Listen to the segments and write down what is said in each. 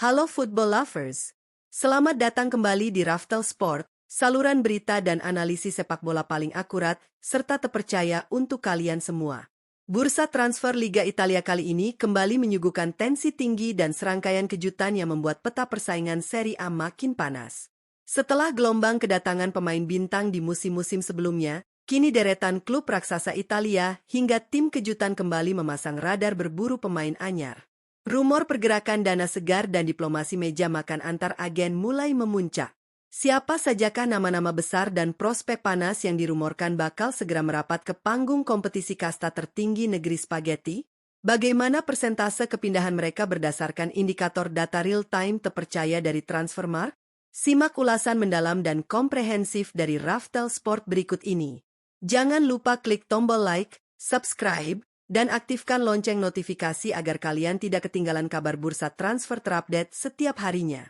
Halo football lovers. Selamat datang kembali di Raftel Sport, saluran berita dan analisis sepak bola paling akurat serta terpercaya untuk kalian semua. Bursa transfer Liga Italia kali ini kembali menyuguhkan tensi tinggi dan serangkaian kejutan yang membuat peta persaingan Serie A makin panas. Setelah gelombang kedatangan pemain bintang di musim-musim sebelumnya, kini deretan klub raksasa Italia hingga tim kejutan kembali memasang radar berburu pemain anyar. Rumor pergerakan dana segar dan diplomasi meja makan antar agen mulai memuncak. Siapa sajakah nama-nama besar dan prospek panas yang dirumorkan bakal segera merapat ke panggung kompetisi kasta tertinggi negeri spaghetti? Bagaimana persentase kepindahan mereka berdasarkan indikator data real-time terpercaya dari Transfermarkt? Simak ulasan mendalam dan komprehensif dari Raftel Sport berikut ini. Jangan lupa klik tombol like, subscribe, dan aktifkan lonceng notifikasi agar kalian tidak ketinggalan kabar bursa transfer terupdate setiap harinya.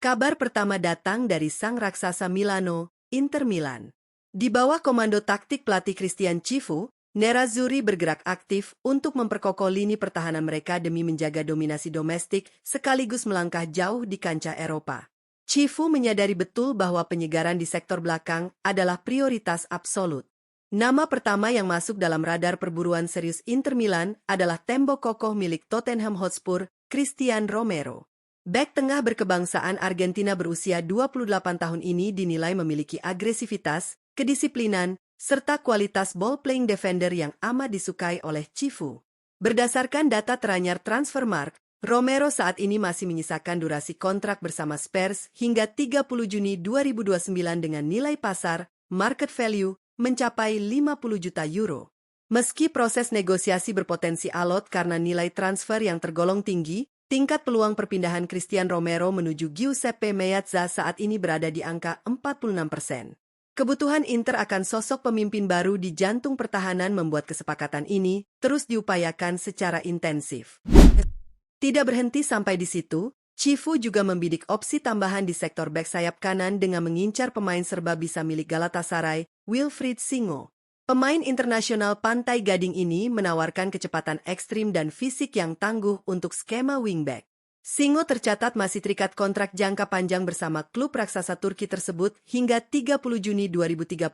Kabar pertama datang dari sang raksasa Milano, Inter Milan. Di bawah komando taktik pelatih Christian Cifu, Nerazzurri bergerak aktif untuk memperkokoh lini pertahanan mereka demi menjaga dominasi domestik sekaligus melangkah jauh di kancah Eropa. Cifu menyadari betul bahwa penyegaran di sektor belakang adalah prioritas absolut. Nama pertama yang masuk dalam radar perburuan serius Inter Milan adalah tembok kokoh milik Tottenham Hotspur, Christian Romero. Bek tengah berkebangsaan Argentina berusia 28 tahun ini dinilai memiliki agresivitas, kedisiplinan, serta kualitas ball-playing defender yang amat disukai oleh Cifu. Berdasarkan data teranyar Transfermarkt, Romero saat ini masih menyisakan durasi kontrak bersama Spurs hingga 30 Juni 2029 dengan nilai pasar, market value, mencapai 50 juta euro. Meski proses negosiasi berpotensi alot karena nilai transfer yang tergolong tinggi, tingkat peluang perpindahan Christian Romero menuju Giuseppe Meazza saat ini berada di angka 46%. Kebutuhan Inter akan sosok pemimpin baru di jantung pertahanan membuat kesepakatan ini terus diupayakan secara intensif. Tidak berhenti sampai di situ, Cifu juga membidik opsi tambahan di sektor bek sayap kanan dengan mengincar pemain serba bisa milik Galatasaray, Wilfried Singo. Pemain internasional Pantai Gading ini menawarkan kecepatan ekstrim dan fisik yang tangguh untuk skema wingback. Singo tercatat masih terikat kontrak jangka panjang bersama klub raksasa Turki tersebut hingga 30 Juni 2030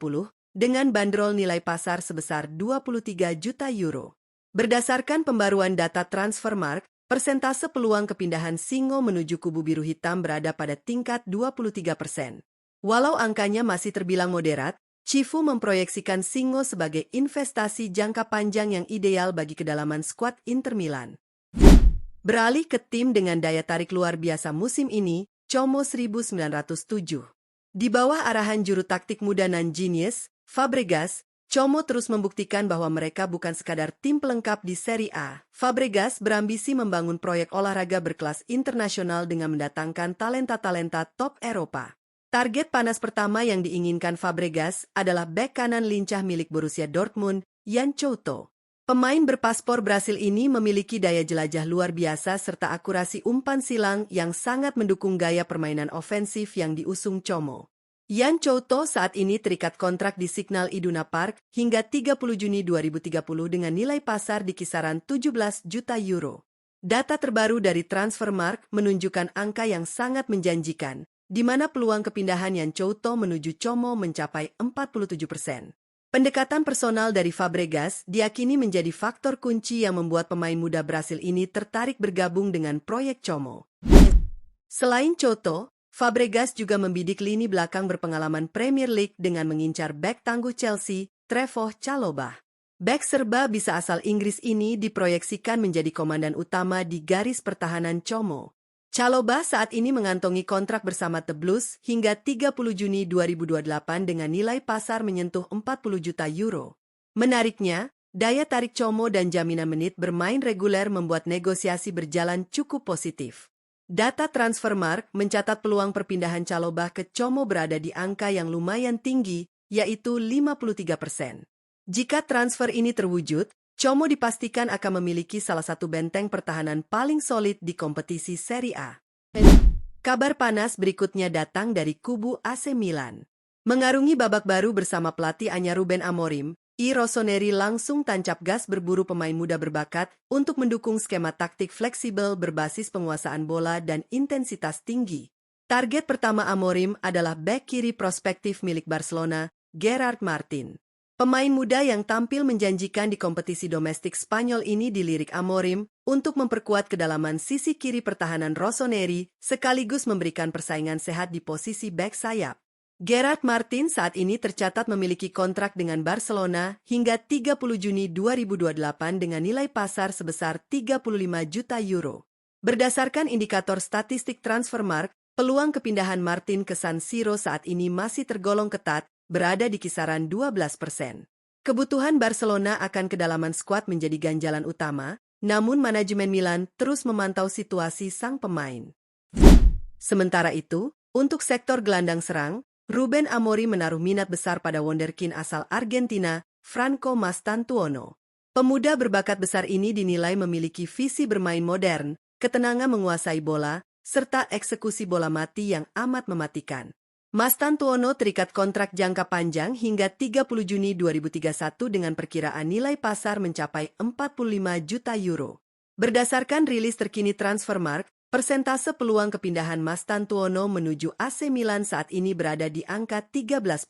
dengan bandrol nilai pasar sebesar 23 juta euro. Berdasarkan pembaruan data Transfermarkt, persentase peluang kepindahan Singo menuju kubu biru hitam berada pada tingkat 23%. Walau angkanya masih terbilang moderat, Cifu memproyeksikan Singo sebagai investasi jangka panjang yang ideal bagi kedalaman skuad Inter Milan. Beralih ke tim dengan daya tarik luar biasa musim ini, Como 1907. Di bawah arahan juru taktik muda nan genius, Fabregas, Como terus membuktikan bahwa mereka bukan sekadar tim pelengkap di Serie A. Fabregas berambisi membangun proyek olahraga berkelas internasional dengan mendatangkan talenta-talenta top Eropa. Target panas pertama yang diinginkan Fabregas adalah bek kanan lincah milik Borussia Dortmund, Yan Couto. Pemain berpaspor Brasil ini memiliki daya jelajah luar biasa serta akurasi umpan silang yang sangat mendukung gaya permainan ofensif yang diusung Como. Yan Couto saat ini terikat kontrak di Signal Iduna Park hingga 30 Juni 2030 dengan nilai pasar di kisaran 17 juta euro. Data terbaru dari Transfermarkt menunjukkan angka yang sangat menjanjikan, di mana peluang kepindahan Yan Couto menuju Como mencapai 47%. Pendekatan personal dari Fabregas diakini menjadi faktor kunci yang membuat pemain muda Brasil ini tertarik bergabung dengan proyek Como. Selain Couto, Fabregas juga membidik lini belakang berpengalaman Premier League dengan mengincar bek tangguh Chelsea, Trevoh Chalobah. Bek serba bisa asal Inggris ini diproyeksikan menjadi komandan utama di garis pertahanan Como. Chalobah saat ini mengantongi kontrak bersama The Blues hingga 30 Juni 2028 dengan nilai pasar menyentuh 40 juta euro. Menariknya, daya tarik Como dan jaminan menit bermain reguler membuat negosiasi berjalan cukup positif. Data Transfermarkt mencatat peluang perpindahan Chalobah ke Como berada di angka yang lumayan tinggi, yaitu 53%. Jika transfer ini terwujud, Como dipastikan akan memiliki salah satu benteng pertahanan paling solid di kompetisi Serie A. Kabar panas berikutnya datang dari kubu AC Milan. Mengarungi babak baru bersama pelatih anyar Ruben Amorim, Rossoneri langsung tancap gas berburu pemain muda berbakat untuk mendukung skema taktik fleksibel berbasis penguasaan bola dan intensitas tinggi. Target pertama Amorim adalah bek kiri prospektif milik Barcelona, Gerard Martin. Pemain muda yang tampil menjanjikan di kompetisi domestik Spanyol ini dilirik Amorim untuk memperkuat kedalaman sisi kiri pertahanan Rossoneri sekaligus memberikan persaingan sehat di posisi bek sayap. Gerard Martin saat ini tercatat memiliki kontrak dengan Barcelona hingga 30 Juni 2028 dengan nilai pasar sebesar 35 juta euro. Berdasarkan indikator statistik Transfermarkt, peluang kepindahan Martin ke San Siro saat ini masih tergolong ketat, berada di kisaran 12%. Kebutuhan Barcelona akan kedalaman skuad menjadi ganjalan utama, namun manajemen Milan terus memantau situasi sang pemain. Sementara itu, untuk sektor gelandang serang, Ruben Amorim menaruh minat besar pada wonderkid asal Argentina, Franco Mastantuono. Pemuda berbakat besar ini dinilai memiliki visi bermain modern, ketenangan menguasai bola, serta eksekusi bola mati yang amat mematikan. Mastantuono terikat kontrak jangka panjang hingga 30 Juni 2031 dengan perkiraan nilai pasar mencapai 45 juta euro. Berdasarkan rilis terkini Transfermarkt, persentase peluang kepindahan Mastantuono menuju AC Milan saat ini berada di angka 13%.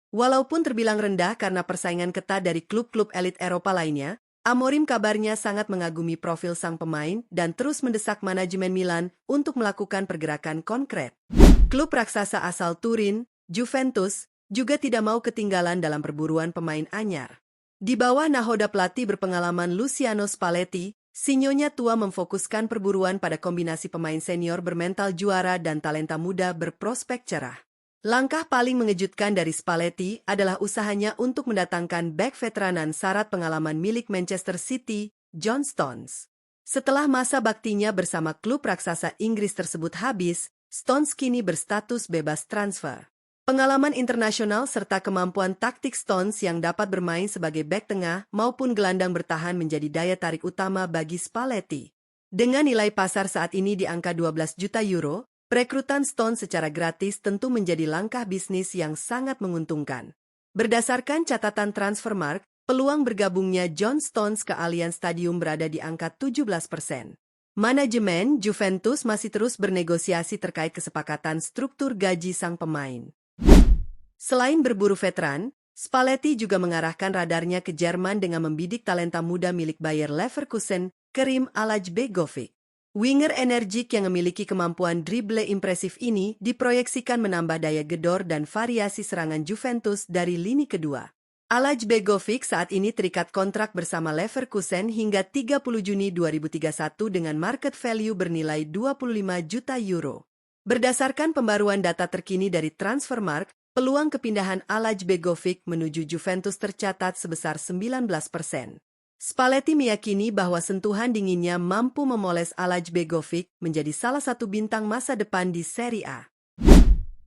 Walaupun terbilang rendah karena persaingan ketat dari klub-klub elit Eropa lainnya, Amorim kabarnya sangat mengagumi profil sang pemain dan terus mendesak manajemen Milan untuk melakukan pergerakan konkret. Klub raksasa asal Turin, Juventus, juga tidak mau ketinggalan dalam perburuan pemain anyar. Di bawah nahoda pelatih berpengalaman Luciano Spalletti, Sinyonya tua memfokuskan perburuan pada kombinasi pemain senior bermental juara dan talenta muda berprospek cerah. Langkah paling mengejutkan dari Spalletti adalah usahanya untuk mendatangkan bek veteranan syarat pengalaman milik Manchester City, John Stones. Setelah masa baktinya bersama klub raksasa Inggris tersebut habis, Stones kini berstatus bebas transfer. Pengalaman internasional serta kemampuan taktik Stones yang dapat bermain sebagai bek tengah maupun gelandang bertahan menjadi daya tarik utama bagi Spalletti. Dengan nilai pasar saat ini di angka 12 juta euro, perekrutan Stones secara gratis tentu menjadi langkah bisnis yang sangat menguntungkan. Berdasarkan catatan Transfermarkt, peluang bergabungnya John Stones ke Allianz Stadium berada di angka 17%. Manajemen Juventus masih terus bernegosiasi terkait kesepakatan struktur gaji sang pemain. Selain berburu veteran, Spalletti juga mengarahkan radarnya ke Jerman dengan membidik talenta muda milik Bayer Leverkusen, Kerim Alajbegovic. Winger energik yang memiliki kemampuan dribble impresif ini diproyeksikan menambah daya gedor dan variasi serangan Juventus dari lini kedua. Alajbegovic saat ini terikat kontrak bersama Leverkusen hingga 30 Juni 2031 dengan market value bernilai 25 juta euro. Berdasarkan pembaruan data terkini dari Transfermarkt, peluang kepindahan Alajbegovic menuju Juventus tercatat sebesar 19%. Spalletti meyakini bahwa sentuhan dinginnya mampu memoles Alajbegovic menjadi salah satu bintang masa depan di Serie A.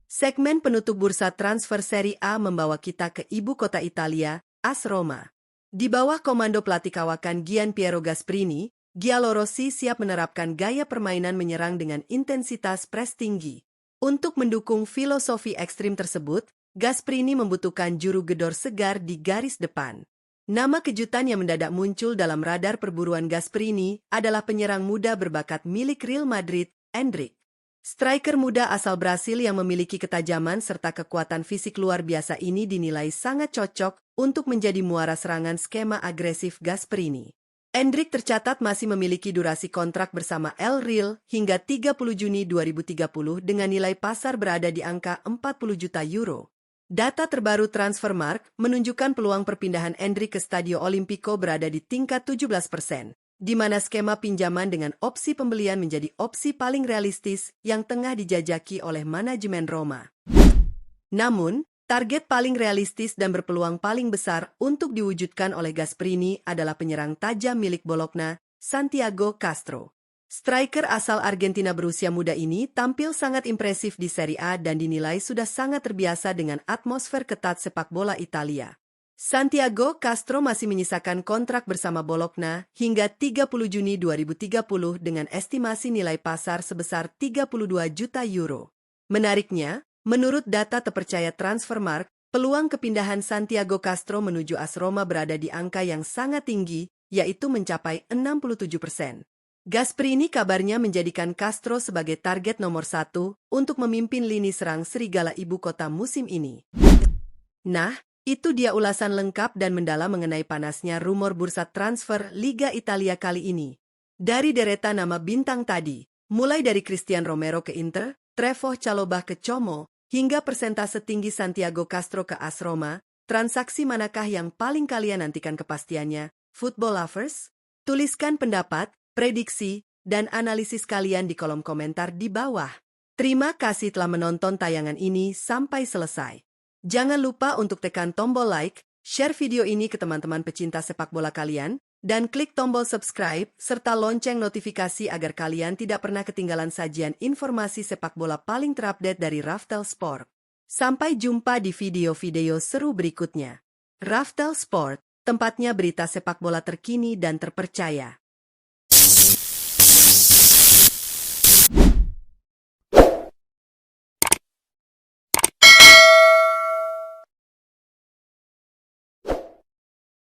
Segmen penutup bursa transfer Serie A membawa kita ke ibu kota Italia, AS Roma. Di bawah komando pelatih kawakan Gian Piero Gasperini, Giallorossi siap menerapkan gaya permainan menyerang dengan intensitas pres tinggi. Untuk mendukung filosofi ekstrim tersebut, Gasperini membutuhkan juru gedor segar di garis depan. Nama kejutan yang mendadak muncul dalam radar perburuan Gasperini adalah penyerang muda berbakat milik Real Madrid, Endrick. Striker muda asal Brasil yang memiliki ketajaman serta kekuatan fisik luar biasa ini dinilai sangat cocok untuk menjadi muara serangan skema agresif Gasperini. Endrick tercatat masih memiliki durasi kontrak bersama El Real hingga 30 Juni 2030 dengan nilai pasar berada di angka 40 juta euro. Data terbaru Transfermarkt menunjukkan peluang perpindahan Endrick ke Stadio Olimpico berada di tingkat 17%, di mana skema pinjaman dengan opsi pembelian menjadi opsi paling realistis yang tengah dijajaki oleh manajemen Roma. Namun, target paling realistis dan berpeluang paling besar untuk diwujudkan oleh Gasperini adalah penyerang tajam milik Bologna, Santiago Castro. Striker asal Argentina berusia muda ini tampil sangat impresif di Serie A dan dinilai sudah sangat terbiasa dengan atmosfer ketat sepak bola Italia. Santiago Castro masih menyisakan kontrak bersama Bologna hingga 30 Juni 2030 dengan estimasi nilai pasar sebesar 32 juta euro. Menariknya, Menurut data terpercaya Transfermarkt, peluang kepindahan Santiago Castro menuju AS Roma berada di angka yang sangat tinggi, yaitu mencapai 67%. Gasperini kabarnya menjadikan Castro sebagai target nomor 1 untuk memimpin lini serang Serigala Ibu Kota musim ini. Nah, itu dia ulasan lengkap dan mendalam mengenai panasnya rumor bursa transfer Liga Italia kali ini. Dari deretan nama bintang tadi, mulai dari Christian Romero ke Inter, Trevoh Chalobah ke Como, hingga persentase tinggi Santiago Castro ke AS Roma, transaksi manakah yang paling kalian nantikan kepastiannya? Football lovers? Tuliskan pendapat, prediksi, dan analisis kalian di kolom komentar di bawah. Terima kasih telah menonton tayangan ini sampai selesai. Jangan lupa untuk tekan tombol like, share video ini ke teman-teman pecinta sepak bola kalian, dan klik tombol subscribe serta lonceng notifikasi agar kalian tidak pernah ketinggalan sajian informasi sepak bola paling terupdate dari Raftel Sport. Sampai jumpa di video-video seru berikutnya. Raftel Sport, tempatnya berita sepak bola terkini dan terpercaya.